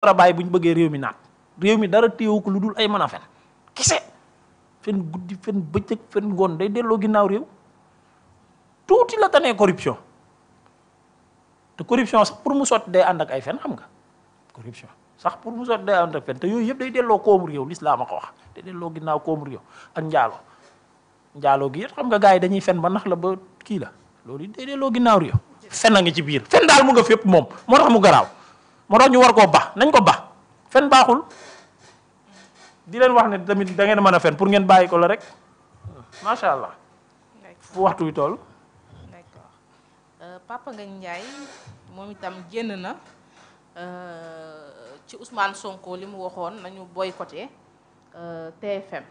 a bàyyi bu ñu bëggee réew mi naat réew mi dara téewu ko lu dul ay mën a fen kese fen guddi fen bëccëg fen ngoon day delloo ginnaaw réew tuuti la tanee corruption te corruption sax pour mu sotti day ànd ak ay fen xam nga corruption sax pour mu sotti day ànd ak fen te yooyu yëpp day delloo koomu réew lislaam a ko wax day delloo ginnaaw koomu réew ak njaaloo gi it xam nga gars yi dañuy fen ba nax la ba kii la loolu it day delloo ginnaaw réew fen a ngi ci biir fen daal mu nga fépp moom moo tax mu garaaw moo tax ñu war koo ba nañ ko ba fen baaxul di leen wax ne tamit da ngeen mën a fen pour ngeen bàyyi ko la rek macha allah. fu waxtu wi toll. d'accord Papa Ngagne Ndiaye moom itam génn na ci Ousmane Sonko li mu waxoon nañu boycotté TFM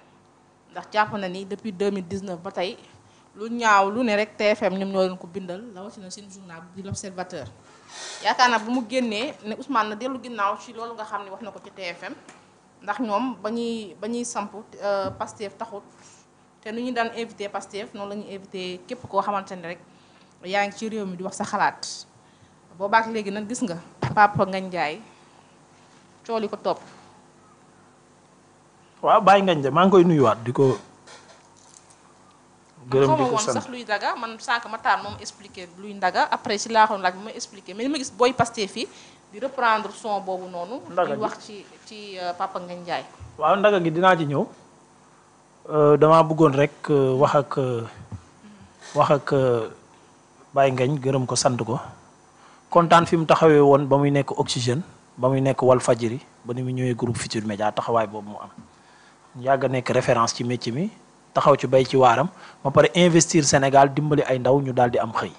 ndax jàpp na ni depuis 2019 ba tey lu ñaaw lu ne rek TFM ñoom ñoo leen ko bindal rawatina seen journal di l'Observateur yaakaar naa bu mu génnee ne Ousmane na dellu ginnaaw ci loolu nga xam ne wax na ko ci TFM ndax ñoom ba ñuy samp Pastef taxut te nu ñu daan invité Pastef noonu la ñuy invité képp koo xamante ne rek yaa ngi ci réew mi di wax sa xalaat boobaak léegi nag gis nga Papa Ngagne Ndiaye cooli ko topp. waaw Baye Ngagne de maa ngi koy nuyuwaat di ko gërëm di ko sant sax luy daga man sànq ma taan moom expliqué luy ndaga après si laa xoon laaj bi ma expliqué mais li ma gis booy Pastef fii di reprendre son boobu noonu. ndaga di wax ci Papa Ngagne Ndiaye. waaw ndaga gi dinaa ci ñëw damaa bëggoon rek wax ak Baye Ngagne gërëm ko sant ko kontaan fi mu taxawee woon ba muy nekk Oxygène ba muy nekk Walfadjri ba ni mu ñëwee groupe Futurs Médias taxawaay boobu mu am yàgg a nekk référence ci métier mi taxaw ci bay ci waaram ba pare investir Sénégal dimbali ay ndaw ñu daal di am xëy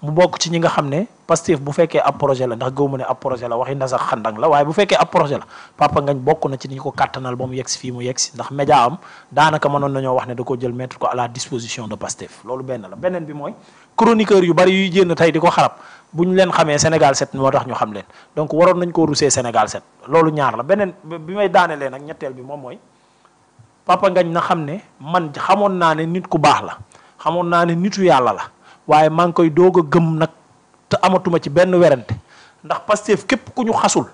mu bokk ci ñi nga xam ne Pastef bu fekkee ab projet la ndax gëwuma ne ab projet la waxi ndasax xandang la waaye bu fekkee ab projet la Papa Ngagne bokk na ci ni ñu ko kàttanal ba mu yegsi fii mu yegsi ndax média am daanaka mënoon nañoo wax ne da ko jël mettre ko à la disposition de Pastef loolu benn la beneen bi mooy chroniqueur yu bari yuy génn tey di ko xarab bu ñu leen xamee Sénégal 7 moo tax ñu xam leen donc waroon nañ koo rusee Sénégal 7 loolu ñaar la beneen bi may daanelee nag ñetteel bi moom mooy Papa Ngagne na xam ne man xamoon naa ne nit ku baax la xamoon naa ne nitu yàlla la waaye maa ngi koy doog a gëm nag te amatuma ci benn werante ndax Pastef képp ku ñu xasul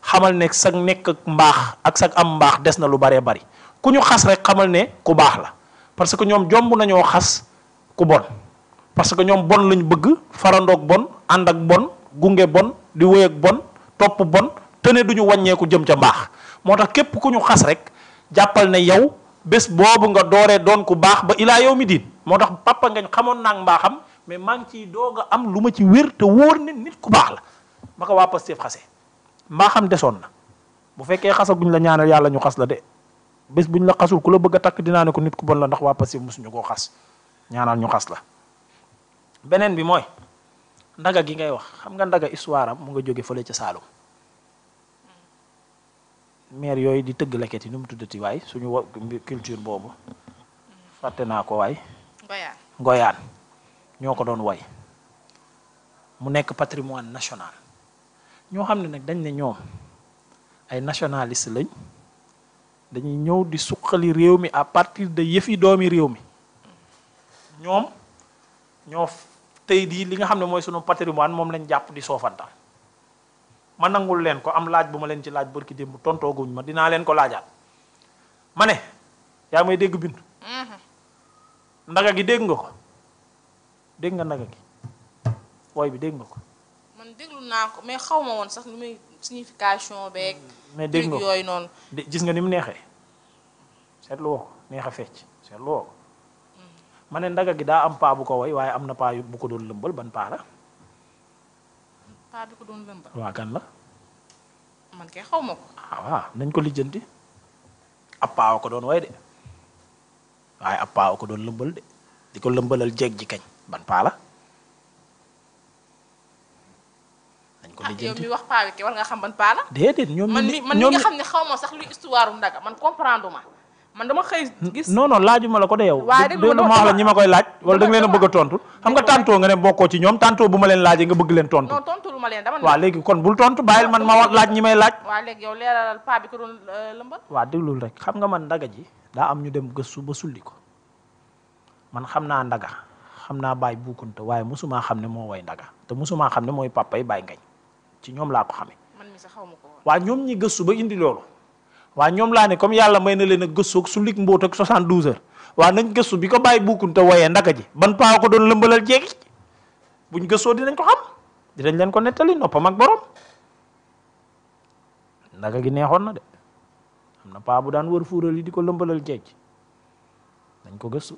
xamal ne sag nekk ak mbaax ak sag am mbaax des na lu baree bari ku ñu xas rek xamal ne ku baax la parce que ñoom jomb nañoo xas ku bon parce que ñoom bon lañ bëgg farandoog bon ànd ak bon gunge bon di wéy ak bon topp bon te ne duñu wàññeeku jëm ca mbaax moo tax képp ku ñu xas rek jàppal ne yow bés boobu nga dooree doon ku baax ba ilaa yow mi diin moo tax Papa Ngagne xamoon naa mbaaxam mais maa ngi ciy doog a am lu ma ci wér te wóor ne nit ku baax la ba ko waa Pastef xasee mbaaxam desoon na bu fekkee xasaguñ la ñaanal yàlla ñu xas la de bés buñ la xasul ku la bëgg a takk dinaa ne ko nit ku bon la ndax waa Pastef mosuñu koo xas ñaanal ñu xas la. beneen bi mooy ndaga gi ngay wax xam nga ndaga histoire am mu nga jóge fële ca Saalum maire yooyu di tëgg leket yi nu mu tuddati waay suñu culture boobu fàtte naa ko waay. Ngoyaan ñoo ko doon way mu nekk patrimoine national ñoo xam ne nag dañ ne ñoom ay nationaliste lañ dañuy ñëw di suqali réew mi à partir de yëfi doomi réew mi ñoom ñoo tey di li nga xam ne mooy sunu patrimoine moom lañ jàpp di soofantal ma nangul leen ko am laaj bu ma leen ci laaj barki démb tontooguñ ma dinaa leen ko laajaat ma ne yaa may dégg bind ndaga gi dégg nga ko dégg nga ndaga gi wooy bi dégg nga ko. man déglu naa ko mais xaw ma woon sax lu muy signification beeg. mais dégg nga ko yooyu noonu. gis nga ni mu neexee seetlu woo ko neex a fecc seetlu woo ko ma ne ndaga gi daa am paa bu ko woy waaye am na paa bu ko doon lëmbal ban paa la. paa bi ko doon lëmbal. waa kan la. man kay xaw ma ko. waaw nañ ko lijjanti ab paa ko doon woy de waaye ab paa ko doon lëmbal de di ko lëmbalal jeeg ji kañ ban paa la. ko lijjanti yow mi wax paa bi ke war nga xam ban paa la. déedéet ñoom man mi nga xam ne xaw ma sax luy histoire ndaga man comprendre ma man dama xëy gis. non laajuma la ko de yow. waaye dégg nga ma wax la ñi ma koy laaj. wala da nga leen a bëgg a tontu. xam nga tantôt nga ne bokkoo ci ñoom tantôt bu ma leen laajee nga bëgg leen tontu. non tontu lu ma leen dama. waaw léegi kon bul tontu bàyyil man ma wax laaj ñi may laaj. waaw léegi yow leeralal paa bi ko doon lëmbal. waaw déglul rek xam nga man ndaga ji daa am ñu dem gëstu ba sulli ko man xam naa ndaga xam naa Baye Boukounta waaye mosumaa xam ne moo way ndaga te mosumaa xam ne mooy papa yi Baye Ngagne ci ñoom laa ko xamee. man mi sax xaw ma ko woon. waa ñoom ñi gëstu ba indi loolu waa ñoom laa ne comme yàlla may na leen a gëstu ak su lig mbóot ak 72 heures waa nañ gëstu bi ko bàyyi bukkunte woyee ndaka ji ban paa ko doon lëmbalal jeegi buñ gëstoo dinañ ko xam dinañ leen ko nettali noppam ak borom ndaka gi neexoon na de am na paa bu daan wër fuural yi di ko lëmbalal jeeg dañ ko gëstu.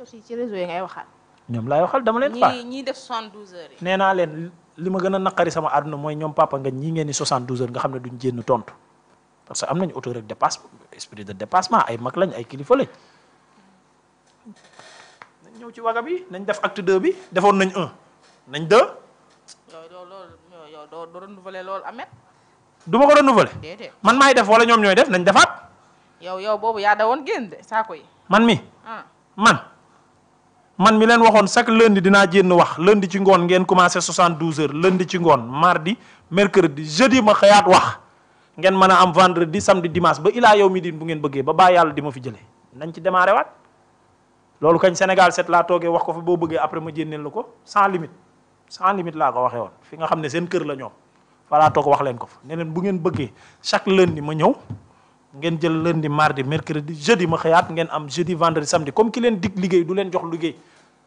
aussi ci réseau yi ngay waxal. ñoom laay waxal dama leen faa ñii def 72 heures yi. nee naa leen li ma gën a naqari sama àdduna mooy ñoom papa nga ñii ngeen ni 72 heures nga xam ne duñ jénn tontu parce que am nañu autorité de dépassement esprit de dépassement ay mag lañ ay kilifa lañ. nañ ñëw ci waga bi nañ def acte 2 bi defoon nañ 1 nañ 2. yow doo renouveler loolu Ahmed. du ma ko renouveler. déedéet man maay def wala ñoom ñooy def nañ defaat. yow boobu yaa da woon génn de saako yi. man mi man mi leen waxoon chaque lundi dinaa jénn wax lundi ci ngoon ngeen commencé 72 heures lundi ci ngoon mardi mercredi jeudi ma xëyaat wax ngeen mën a am vendredi samedi dimanche ba ilaa yow mi din bu ngeen bëggee ba baa yàlla di ma fi jëlee nañ ci démarré waat loolu kañ Sénégal 7 laa toogee wax ko fi boo bëggee après ma jénneel la ko sans limite laa ko waxee woon fi nga xam ne seen kër la ñoom fa laa toog wax leen ko fa ne leen bu ngeen bëggee chaque lundi ma ñëw ngeen jël lundi mardi mercredi jeudi ma xëyaat ngeen am jeudi vendredi samedi comme ki leen dig liggéey du leen jox liggéey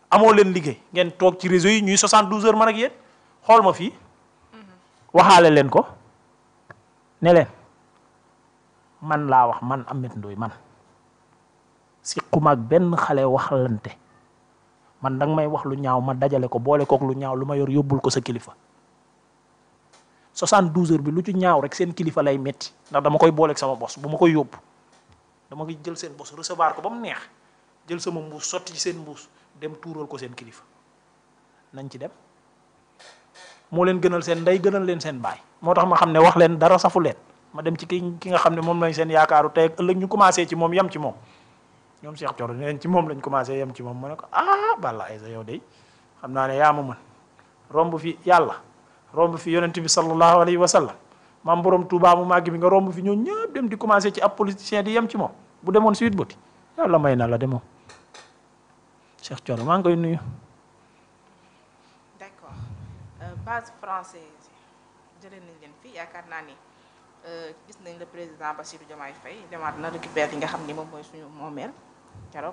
amoo leen liggéey ngeen toog ci réseau yi ñuy 72 heures man ak yéen xool ma fii waxaale leen ko ne leen man laa wax man Ameth Ndoye man si xumaag benn xale waxalante man danga may wax lu ñaaw ma dajale ko boole kook lu ñaaw lu ma yor yóbbul ko sa kilifa 72 heures bi lu ci ñaaw rek seen kilifa lay metti ndax dama koy booleeg sama bos bu ma koy yóbbu dama koy jël seen bos recevoir ko ba mu neex jël sama mbuus sotti ci seen mbuus dem tuural ko seen kilifa nañ ci dem moo leen gënal seen ndey gënal leen seen baay moo tax ma xam ne wax leen dara safu leen ma dem ci ki nga xam ne moom lañ seen yaakaaru tey ak ëllëg ñu commencé ci moom yem ci moom ñoom Cheikh Thioro ne leen ci moom lañ commencé yem ci moom ma ne ko Balla Aïssa yow de xam naa ne yaa ma mën romb fi yàlla romb fi yonent bi sallallahu alayhi wa sallam maam borom Touba mu màgg bi nga romb fi ñoo ñëpp dem di commencé ci ab politicien di yem ci moom bu demoon Sweet Beauty yàlla may na la demoon Cheikh Thioro maa ngi koy nuyu. d'accord base française jëlee nañ leen fii yaakaar naa ni gis nañ le président Bassirou Diomaye Faye demaat na récupérer yi nga xam ni moom mooy suñu moomeel keroog